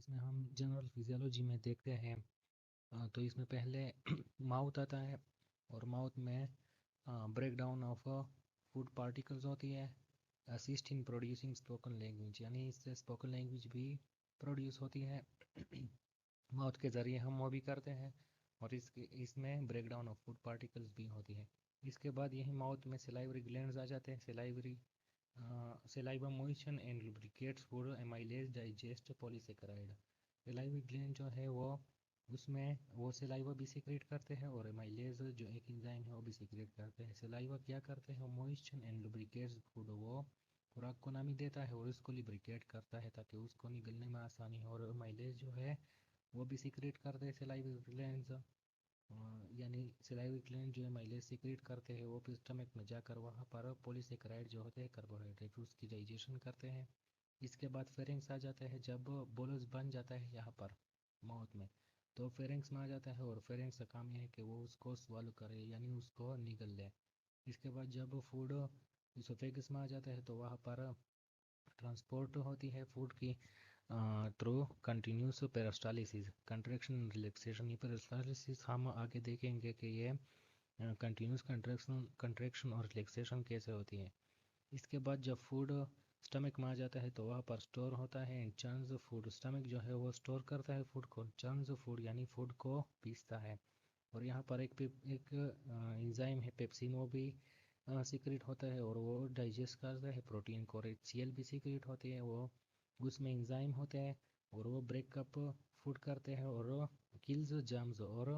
इसमें हम general physiology में देखते हैं। तो इसमें पहले माउथ आता है और माउथ में break down of food particles होती है। Assist in producing spoken language, यानी इससे स्पोकन लैंग्वेज भी प्रोड्यूस होती है। माउथ के ज़रिए हम वो भी करते हैं और इसमें break down of food particles भी होती है। इसके बाद यही माउथ में सिलाइवरी ग्लैंड्स आ जाते हैं। saliva moisten and lubricates food amylase digest polysaccharide। Salivary gland जो है वो उसमें वो सिलाइवा भी सिक्रेट करते हैं और एमाइलेज जो एक एंजाइम है वो भी सिक्रेट करते हैं। सिलाइवा क्या करते हैं, मोइस्चर एंड लुब्रिकेट्स फूड, वो खुराक को नमी देता है और उसको लिब्रिकेट करता है ताकि उसको निगलने में आसानी हो। और एमाइलेज जो है वो भी सिक्रेट करते हैं सिलाइवरी ग्लैंड्स। यानी सिलाइवरी ग्लैंड जो है माइलेज सिक्रेट करते हैं, वो फिर स्टमक में जाकर वहाँ पर पॉलीसेकेराइड जो होते हैं कार्बोहाइड्रेट उसकी डाइजेशन करते हैं। इसके बाद फेरिंग्स आ जाता है। जब बोलस बन जाता है यहाँ पर माउथ में तो फेरिंग्स में आ जाता है और फेरिंग्स का काम यह है कि वो उसको स्वालो करे यानी उसको निगल ले। इसके बाद जब फूड इसोफेगस में आ जाता है तो वहाँ पर ट्रांसपोर्ट होती है फूड की through continuous peristalsis, contraction relaxation. ये पेरिस्टालिसिस हम आगे देखेंगे कि ये कंटिन्यूस कंट्रैक्शन और रिलैक्सेशन कैसे होती है। इसके बाद जब फूड स्टमक में आ जाता है तो वहाँ पर स्टोर होता है एंड चर्न्स फूड। स्टमक जो है वो स्टोर करता है फूड को, चर्न्स फूड यानी फूड को पीसता है। और यहाँ पर एक एंजाइम है पेप्सिन, वो भी सीक्रेट होता है और वो डाइजेस्ट करता है प्रोटीन को। और HCl भी सीक्रेट होते हैं, वो उसमें एंजाइम होते हैं और वो ब्रेकअप फूड करते हैं और किल्स जर्म्स। और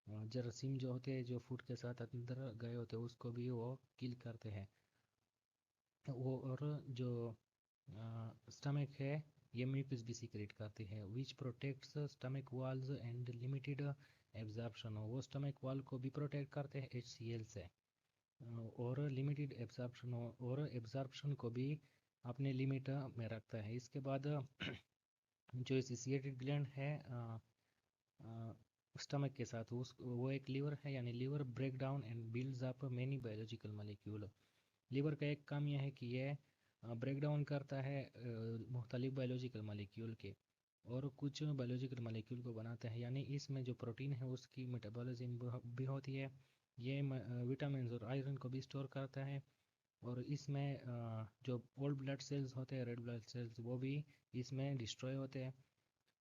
जरासीम जो होते हैं जो फूड के साथ अंदर गए होते हैं उसको भी वो किल करते हैं। वो और जो स्टमक है ये म्यूकस भी सीक्रेट करती है which protects stomach walls and limited absorption. वो स्टमक वाल को भी प्रोटेक्ट करते हैं HCl से और लिमिटेड एब्जॉर्प्शन, और एब्जॉर्प्शन को भी अपने लिमिट में रखता है। इसके बाद जो एसोसिएटेड ग्लैंड है स्टमक के साथ वो एक लीवर है, यानी liver break down and builds up many biological molecule. Liver का एक काम यह है कि ये ब्रेक डाउन करता है मुख्तलिफ बायोलॉजिकल मॉलिक्यूल के और कुछ बायोलॉजिकल मॉलिक्यूल को बनाता है। यानी इसमें जो प्रोटीन है उसकी मेटाबॉलिज्म भी होती है। ये विटामिन और आयरन को भी स्टोर करता है। और इसमें जो ओल्ड ब्लड सेल्स होते हैं, रेड ब्लड सेल्स, वो भी इसमें डिस्ट्रॉय होते हैं।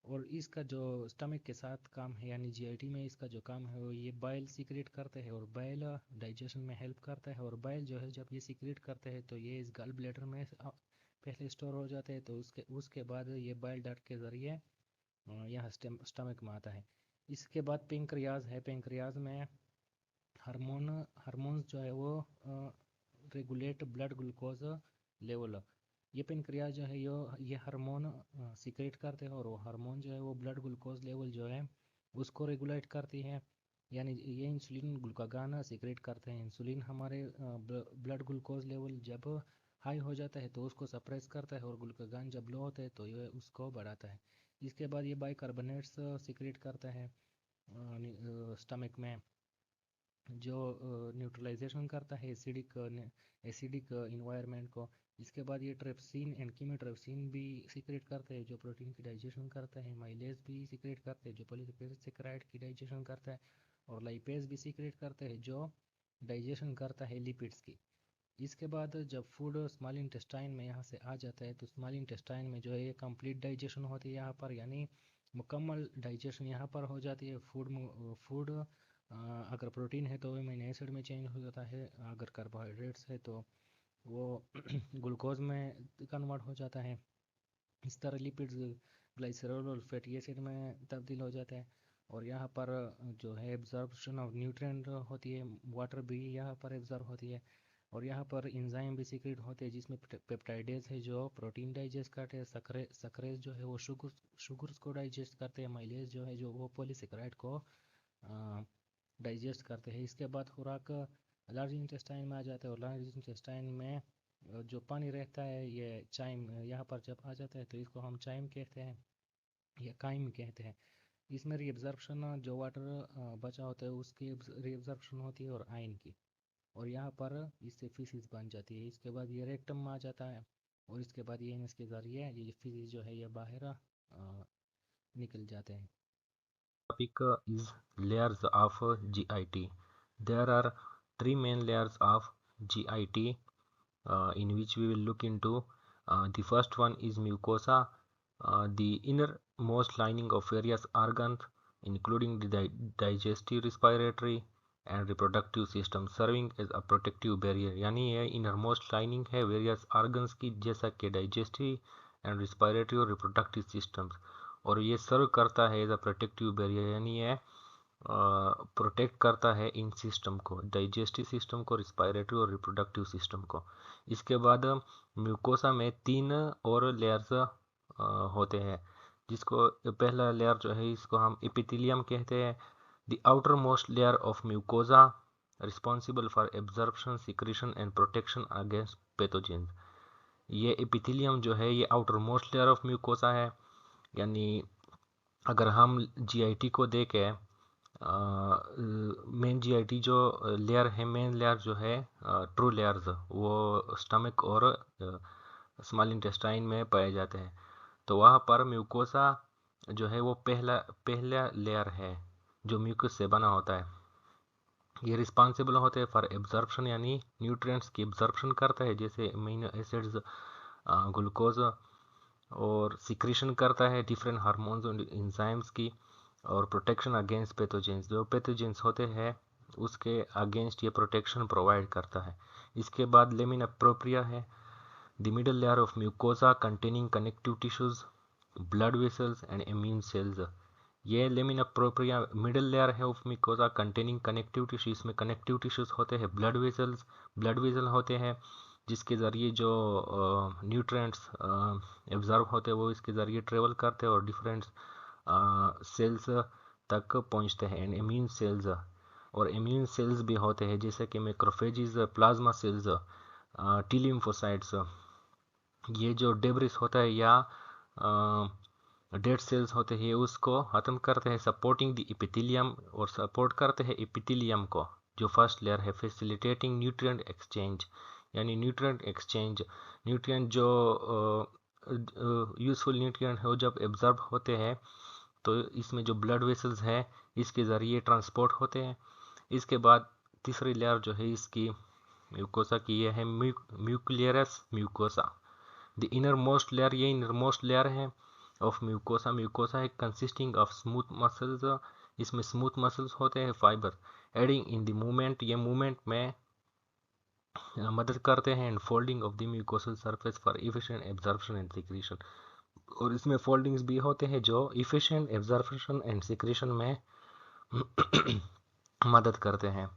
और इसका जो स्टमक के साथ काम है यानी GIT में इसका जो काम है वो ये बाइल सीक्रेट करते हैं और बाइल डाइजेशन में हेल्प करता है। और बाइल जो है जब ये सीक्रेट करते हैं तो ये इस गल ब्लैडर में पहले स्टोर हो जाते हैं, तो उसके बाद ये बाइल डक्ट के ज़रिए यहाँ स्टमक में आता है। इसके बाद पेंक्रियाज है। पेंक्रियाज में हार्मोन्स जो है वो रेगुलेट ब्लड ग्लूकोज लेवल। ये पेनक्रियाज जो है ये हार्मोन सीक्रेट करते हैं और वो हार्मोन जो है वो ब्लड ग्लूकोज लेवल जो है उसको रेगुलेट करती है। यानी ये इंसुलिन ग्लूकागान सीक्रेट करते हैं। इंसुलिन हमारे ब्लड ग्लूकोज लेवल जब हाई हो जाता है तो उसको सप्रेस करता है और ग्लूकागान जब लो होता है तो ये उसको बढ़ाता है। इसके बाद ये बाइकार्बोनेट्स सीक्रेट करता है स्टमक में, जो न्यूट्रलाइजेशन करता है एसिडिक इन्वायरमेंट को। इसके बाद ये ट्रेप्सिन एंड कीमोट्रेप्सिन भी सीक्रेट करते हैं जो प्रोटीन की डाइजेशन करता है। माइलेज भी सीक्रेट करते हैं जो पॉलीसेकेराइड की डाइजेशन करता है। और लाइपेज भी सीक्रेट करते हैं जो डाइजेशन करता है लिपिड्स की। इसके बाद जब फूड स्मॉल इंटेस्टाइन में यहाँ से आ जाता है तो स्मॉल इंटेस्टाइन में जो है ये कंप्लीट डाइजेशन होती है यहाँ पर, यानी मुकम्मल डाइजेशन यहाँ पर हो जाती है। फूड अगर प्रोटीन है तो वो अमीनो एसिड में चेंज हो जाता है, अगर कार्बोहाइड्रेट्स है तो वो ग्लूकोज में कन्वर्ट हो जाता है। इस तरह लिपिड्स ग्लाइसरॉल और फैटी एसिड में तब्दील हो जाता है। और यहाँ पर जो है एब्जॉर्प्शन ऑफ न्यूट्रिएंट होती है, वाटर भी यहाँ पर एब्जॉर्ब होती है। और यहाँ पर इंजाइम भी सीक्रेट होते हैं जिसमें पेप्टाइडेज है जो प्रोटीन डाइजेस्ट करते हैं, सक्रेज जो है वो शुगर्स को डाइजेस्ट करते हैं, माइलेज जो है जो वो पॉलीसेकेराइड को डाइजेस्ट करते हैं। इसके बाद खुराक लार्ज इंटेस्टाइन में आ जाता है और लार्ज इंटेस्टाइन में जो पानी रहता है ये चाइम यहाँ पर जब आ जाता है तो इसको हम चाइम कहते हैं या काइम कहते हैं। इसमें रीअब्जॉर्प्शन जो वाटर बचा होता है उसकी रीअब्जॉर्प्शन होती है और आयन की, और यहाँ पर इससे फिसिस बन जाती है। इसके बाद ये रेक्टम में आ जाता है और इसके बाद ये इसके ज़रिए ये फिसिस जो है ये बाहर निकल जाते हैं। Topic is layers of GIT. There are three main layers of GIT in which we will look into. The first one is mucosa, the innermost lining of various organs, including the digestive, respiratory and reproductive system, serving as a protective barrier. यानी ये innermost lining है various organs की, जैसा कि digestive and respiratory और reproductive systems, और ये सर्व करता है एज अ प्रोटेक्टिव बैरियर, यानी ये प्रोटेक्ट करता है इन सिस्टम को, डाइजेस्टिव सिस्टम को, रिस्पायरेटरी और रिप्रोडक्टिव सिस्टम को। इसके बाद म्यूकोसा में 3 और लेयर्स होते हैं, जिसको पहला लेयर जो है इसको हम एपिथेलियम कहते हैं। The outer most layer of mucosa responsible for absorption, secretion and protection against pathogens. ये एपिथेलियम जो है ये outer most layer of mucosa है, यानी अगर हम जीआईटी को देखें, मेन जीआईटी जो लेयर है, मेन लेयर जो है ट्रू लेयर्स, वो स्टमक और स्मॉल इंटेस्टाइन में पाए जाते हैं। तो वहाँ पर म्यूकोसा जो है वो पहला लेयर है जो म्यूकस से बना होता है। ये रिस्पॉन्सिबल होते हैं फॉर एब्जॉर्प्शन, यानी न्यूट्रिएंट्स की एब्जॉर्प्शन करता है, जैसे अमीनो एसिड्स, ग्लूकोज, और सिक्रीशन करता है डिफरेंट हार्मोन्स और एंजाइम्स की, और प्रोटेक्शन अगेंस्ट पैथोजेंस, जो पैथोजेंस होते हैं उसके अगेंस्ट ये प्रोटेक्शन प्रोवाइड करता है। इसके बाद लेमिना प्रोप्रिया है, the middle layer of mucosa containing connective tissues, blood vessels and immune cells. ये लेमिना प्रोप्रिया मिडल लेयर है of mucosa containing connective tissue. इसमें कनेक्टिव टिश्यूज होते हैं, ब्लड वेसल होते हैं, जिसके ज़रिए जो न्यूट्रिएंट्स एब्जॉर्ब होते हैं वो इसके ज़रिए ट्रेवल करते हैं और डिफरेंट सेल्स तक पहुंचते हैं। एंड इम्यून सेल्स, और इम्यून सेल्स भी होते हैं, जैसे कि macrophages, plasma cells, T lymphocytes. ये जो डेब्रिस होता है या डेड सेल्स होते हैं उसको खत्म करते हैं, सपोर्टिंग द एपिथेलियम, और सपोर्ट करते हैं एपिथेलियम को, जो फर्स्ट लेयर है, फैसिलिटेटिंग न्यूट्रिएंट एक्सचेंज, यानी न्यूट्रिएंट एक्सचेंज, न्यूट्रिएंट जो यूजफुल न्यूट्रिएंट है वो जब एब्जॉर्ब होते हैं तो इसमें जो ब्लड वेसल्स है इसके ज़रिए ट्रांसपोर्ट होते हैं। इसके बाद तीसरी लेयर जो है इसकी म्यूकोसा की, ये है muscularis mucosa. The innermost layer, ये इनर मोस्ट लेयर है ऑफ म्यूकोसा। म्यूकोसा है कंसिस्टिंग ऑफ स्मूथ मसल्स, इसमें स्मूथ मसल्स होते हैं, fibre aiding in the movement, ये मूवमेंट में मदद करते हैं, and folding of the mucosal surface for efficient absorption and secretion, और इसमें फोल्डिंग्स भी होते हैं जो इफिशिएंट एब्जॉर्प्शन एंड सिक्रीशन में मदद करते हैं।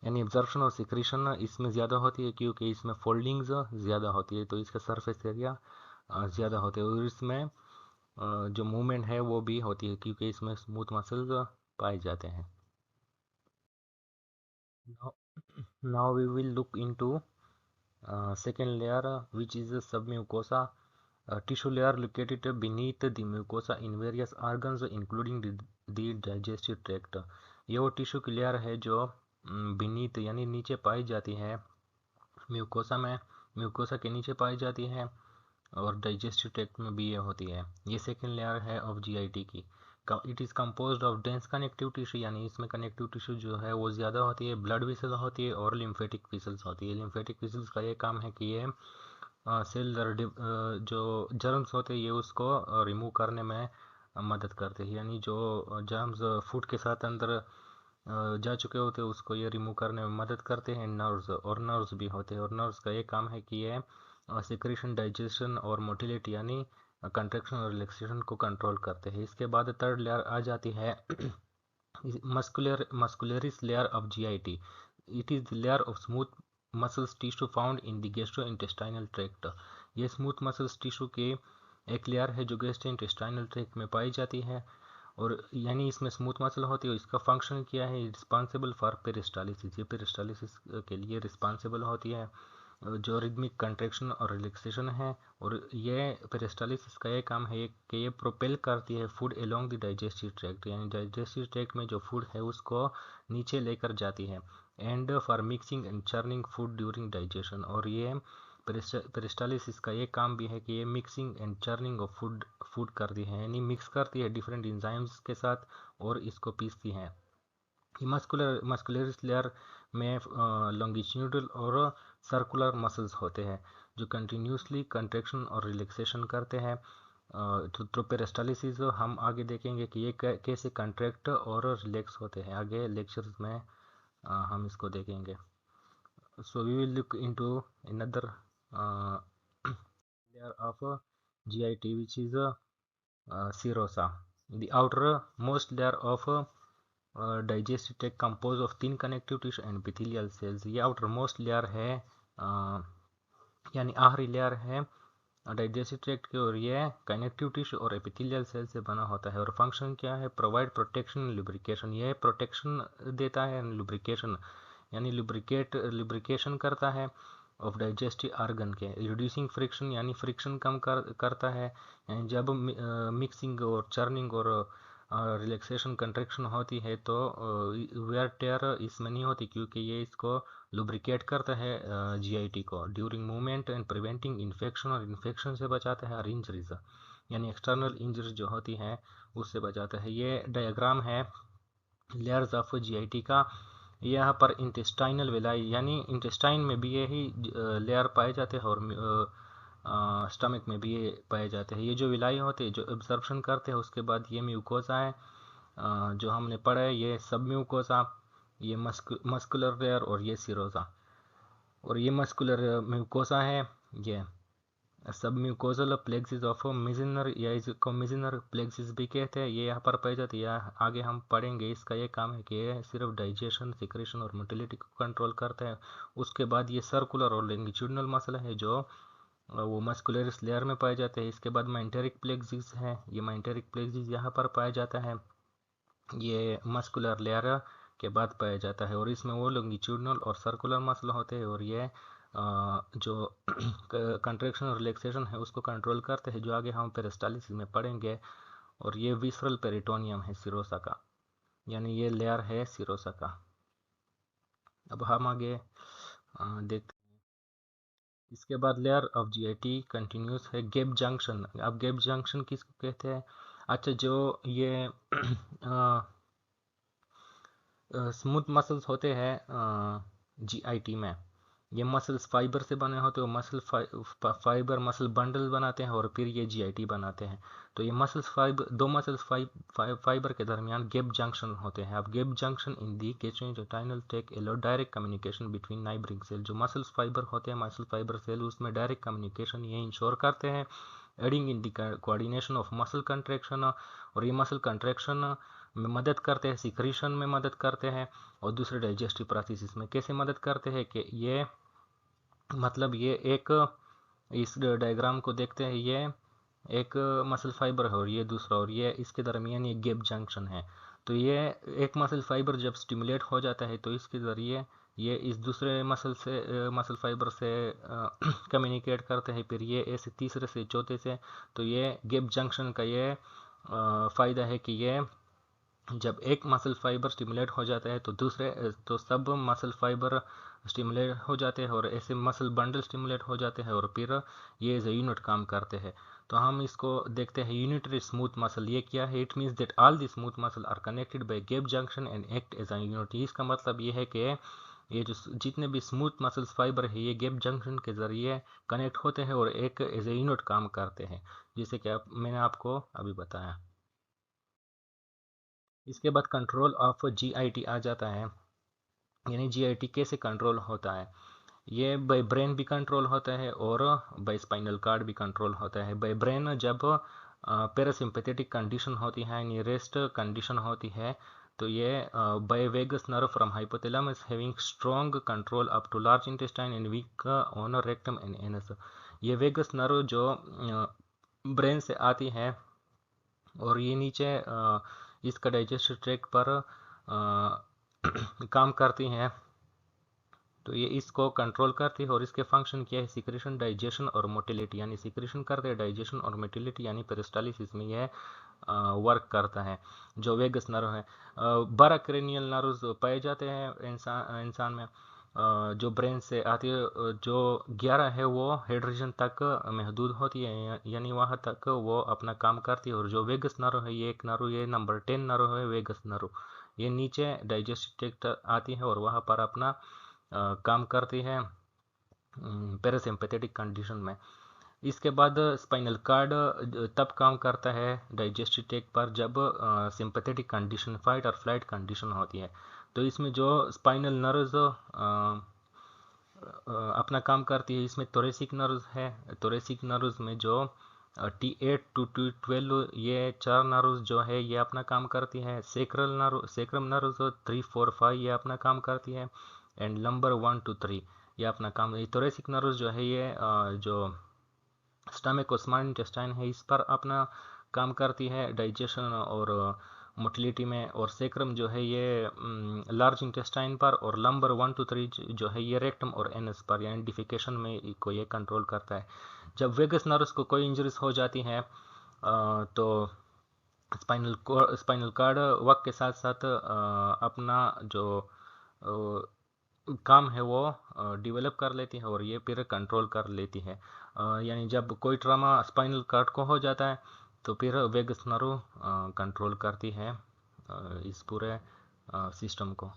यानी एब्जॉर्प्शन और सिक्रीशन इसमें ज़्यादा होती है क्योंकि इसमें फोल्डिंग्स ज़्यादा होती है, तो इसका सरफेस एरिया ज़्यादा होते हैं, और इसमें जो मूवमेंट है वो भी होती है क्योंकि इसमें स्मूथ मसल्स पाए जाते हैं। Now we will look into second layer, which is the submucosa, tissue layer located beneath the mucosa in various organs including the digestive tract। ये वो टिश्यू की लेयर है जो beneath यानी नीचे पाई जाती है म्यूकोसा में, म्यूकोसा के नीचे पाई जाती है, और डाइजेस्टिव ट्रैक्ट में भी ये होती है। ये सेकेंड लेयर है ऑफ जीआईटी की। It is composed of dense connective tissue, यानी इसमें कनेक्टिव टिश्यू जो है वो ज़्यादा होती है, ब्लड वेसल होती है और लिम्फेटिक वेसल्स होती है। लिम्फेटिक वेसल्स का ये काम है कि ये सेल जो जर्म्स होते हैं ये उसको रिमूव करने में मदद करते हैं, यानी जो जर्म्स फूड के साथ अंदर जा चुके होते हैं उसको ये रिमूव करने में मदद करते हैं। नर्व्स भी होते हैं, और नर्व्स का ये काम है कि ये सिक्रीशन, डाइजेशन और मोटिलिटी यानी कंट्रैक्शन और रिलैक्सेशन को कंट्रोल करते हैं। इसके बाद थर्ड लेयर आ जाती है muscularis layer of GIT. It is the layer of smooth muscles tissue found in the gastrointestinal tract. ये स्मूथ मसल्स टिश्यू की एक लेयर है जो गैस्ट्रोइंटेस्टाइनल ट्रैक्ट में पाई जाती है, और यानी इसमें स्मूथ मसल होती है। इसका फंक्शन क्या है, रिस्पॉन्सिबल फॉर पेरिस्टालिसिस, ये पेरिस्टालिसिस के लिए रिस्पॉन्सिबल होती है, जो रिदमिक कंट्रैक्शन और रिलैक्सेशन है। और ये पेरिस्टालिसिस का ये काम है कि ये प्रोपेल करती है food along the digestive tract, यानी डाइजेस्टिव ट्रैक्ट में जो फूड है उसको नीचे लेकर जाती है, and for mixing and churning food during digestion. और ये पेरिस्टालिसिस का ये काम भी है कि ये mixing and churning of food करती है, यानी मिक्स करती है डिफरेंट एंजाइम्स के साथ और इसको पीसती है। मस्कुलरिस लेयर में लॉन्गिट्यूडल और सर्कुलर मसल्स होते हैं जो कंटिन्यूसली कंट्रैक्शन और रिलैक्सेशन करते हैं। तो पेरिस्टालिसिस हम आगे देखेंगे कि ये कैसे कंट्रैक्ट और रिलैक्स होते हैं, आगे लेक्चर्स में हम इसको देखेंगे। So we will look into another layer of GIT, which is serosa. The outermost layer of digestive tract composed of thin connective tissue and epithelial cells. ये outermost layer है यानी आखिरी लेयर है डाइजेस्टिव ट्रैक्ट की, और ये connective tissue और epithelial cell से बना होता है। और फंक्शन क्या है? प्रोवाइड प्रोटेक्शन लुब्रिकेशन, ये प्रोटेक्शन देता है, लुब्रिकेशन यानी लुब्रिकेशन करता है ऑफ डाइजेस्टिव ऑर्गन के, रिड्यूसिंग फ्रिक्शन यानी फ्रिक्शन कम करता है। यानी जब मिक्सिंग और चर्निंग और रिलैक्सेशन कंट्रैक्शन होती है तो वेयर टेयर इसमें नहीं होती, क्योंकि ये इसको लुब्रिकेट करता है जीआईटी को during movement and preventing infection, और इन्फेक्शन से बचाता है, और इंजरीज यानी एक्सटर्नल इंजरीज जो होती है उससे बचाता है। ये डायग्राम है लेयर्स ऑफ जीआईटी का। यहाँ पर इंटेस्टाइनल विलाई यानी इंटेस्टाइन में भी यही लेयर पाए जाते हैं और स्टमक में भी ये पाए जाते हैं। ये जो विलाई होते हैं जो एब्जॉर्प्शन करते हैं, उसके बाद ये म्यूकोसा है जो हमने पढ़ा है, ये सब म्यूकोसा, ये मस्कुलर लेयर और ये सीरोसा। और ये मस्कुलर म्यूकोसा है, ये सब म्यूकोजल प्लेक्सिस ऑफ मिजनर या इसको मिजनर प्लेक्सिस भी कहते हैं। ये यहाँ पर पाई जाती है, आगे हम पढ़ेंगे। इसका ये काम है कि ये सिर्फ डाइजेशन, सिक्रेशन और मोटिलिटी को कंट्रोल करता है। उसके बाद ये सर्कुलर और लॉन्गिट्यूडिनल मसल है जो वो मस्कुलरिस लेयर में पाए जाते हैं। इसके बाद मेंटेरिक प्लेक्सिस है, ये मेंटेरिक प्लेक्सिस यहाँ पर पाया जाता है, ये मस्कुलर लेयर के बाद पाया जाता है। और इसमें वो लॉन्गिट्यूडिनल और सर्कुलर मसल होते हैं, और ये जो कंट्रैक्शन और रिलैक्सेशन है उसको कंट्रोल करते हैं, जो आगे हम पेरिस्टालिसिस में पढ़ेंगे। और ये विसरल पेरिटोनियम है सीरोसा का, यानी ये लेयर है सीरोसा का। अब हम आगे देखते हैं। इसके बाद लेयर ऑफ जीआईटी कंटिन्यूस है गैप जंक्शन। अब गैप जंक्शन किसको कहते हैं? अच्छा, जो ये स्मूथ मसल्स होते हैं जीआईटी में, ये मसल्स फाइबर से बने होते हैं, मसल फाइबर मसल बंडल बनाते हैं और फिर ये जीआईटी बनाते हैं। तो ये मसल्स दो मसल्स फाइबर के दरमियान गैप जंक्शन होते हैं। अब gap junction in the gastrointestinal tract allow direct communication between neighbouring cell. जो मसल्स फाइबर होते हैं, मसल फाइबर सेल, उसमें डायरेक्ट कम्युनिकेशन ये इंश्योर करते हैं, aiding in the coordination of muscle contraction. और ये मसल कंट्रैक्शन में मदद करते हैं, सिक्रीशन में मदद करते हैं, और दूसरे डाइजेस्टिव प्रोसेस में कैसे मदद करते हैं कि ये मतलब ये एक, इस डायग्राम को देखते हैं, ये एक मसल फाइबर है और ये दूसरा, और ये इसके दरमियान ये गैप जंक्शन है। तो ये एक मसल फाइबर जब स्टिमुलेट हो जाता है तो इसके ज़रिए ये इस दूसरे मसल फाइबर से कम्युनिकेट करते हैं, फिर ये ऐसे तीसरे से चौथे से। तो ये गैप जंक्शन का ये फ़ायदा है कि ये जब एक मसल फाइबर स्टिमुलेट हो जाता है तो सब मसल फाइबर स्टिमुलेट हो जाते हैं, और ऐसे मसल बंडल स्टिमुलेट हो जाते हैं, और फिर ये एज ए यूनिट काम करते हैं। तो हम इसको देखते हैं यूनिटरी स्मूथ मसल। ये क्या है? It means that all the smooth muscle are connected by gap junction and act as a unit. इसका मतलब ये है कि ये जो जितने भी स्मूथ मसल्स फाइबर है ये गैप जंक्शन के जरिए कनेक्ट होते हैं और एक एज ए यूनिट काम करते हैं, जैसे कि मैंने आपको अभी बताया। इसके बाद कंट्रोल ऑफ जीआईटी आ जाता है, यानी जीआईटी कैसे कंट्रोल होता है। ये बाय ब्रेन भी कंट्रोल होता है और बाय स्पाइनल कार्ड भी कंट्रोल होता है। बाय ब्रेन जब पैरासिम्पैथेटिक कंडीशन होती है यानी रेस्ट कंडीशन होती है, तो ये by vagus nerve from hypothalamus having strong control up to large intestine and weak on rectum and anus. ये वेगस नर्व जो ब्रेन से आती है और ये नीचे इसका डाइजेस्टिव ट्रैक्ट पर काम करती हैं, तो ये इसको कंट्रोल करती है। और इसके फंक्शन क्या है? सिक्रेशन, डाइजेशन और मोटिलिटी, यानी सिक्रेशन करते हैं, डाइजेशन और मोटिलिटी यानी पेरिस्टालिसिस में यह वर्क करता है। जो वेगस नर्व है, 12 क्रेनियल नर्व्स पाए जाते हैं इंसान में, जो ब्रेन से आती है, जो 11 है वो हेड रीजन तक महदूद होती है, यानी वहाँ तक वो अपना काम करती है। और जो वेगस नर्व है, ये एक नर्व, ये नंबर 10 नर्व है वेगस नर्व, ये नीचे डाइजेस्टिव ट्रैक्ट आती है और वहाँ पर अपना काम करती है पैरासिम्पैथेटिक कंडीशन में। इसके बाद स्पाइनल कार्ड तब काम करता है डाइजेस्टिव ट्रैक्ट पर जब सिंपैथेटिक कंडीशन, फाइट और फ्लाइट कंडीशन होती है। तो इसमें जो स्पाइनल नर्व्स अपना काम करती है, इसमें थोरेसिक नर्व्स है। थोरेसिक नर्व्स में जो T8 to T12 ये 4 नर्व्स जो है ये अपना काम करती है। सेक्रम नर्व्स 3, 4, 5 ये अपना काम करती है। एंड नंबर 1 to 3 ये अपना काम। थोरेसिक नर्व्स जो है ये जो स्टमक और स्मॉल इंटेस्टाइन है इस पर अपना काम करती है डाइजेशन और मोटिलिटी में। और सेक्रम जो है ये लार्ज इंटेस्टाइन पर, और नंबर 1 to 3 जो है ये रेक्टम और एनस पर, यानी डिफिकेशन में को ये कंट्रोल करता है। जब वेगस नर्व्स को कोई इंजरीज हो जाती है तो स्पाइनल कार्ड वक्त के साथ साथ अपना जो काम है वो डेवलप कर लेती है और ये फिर कंट्रोल कर लेती है। यानी जब कोई ट्रामा स्पाइनल कार्ड को हो जाता है तो फिर वेगस नर्व कंट्रोल करती है इस पूरे सिस्टम को।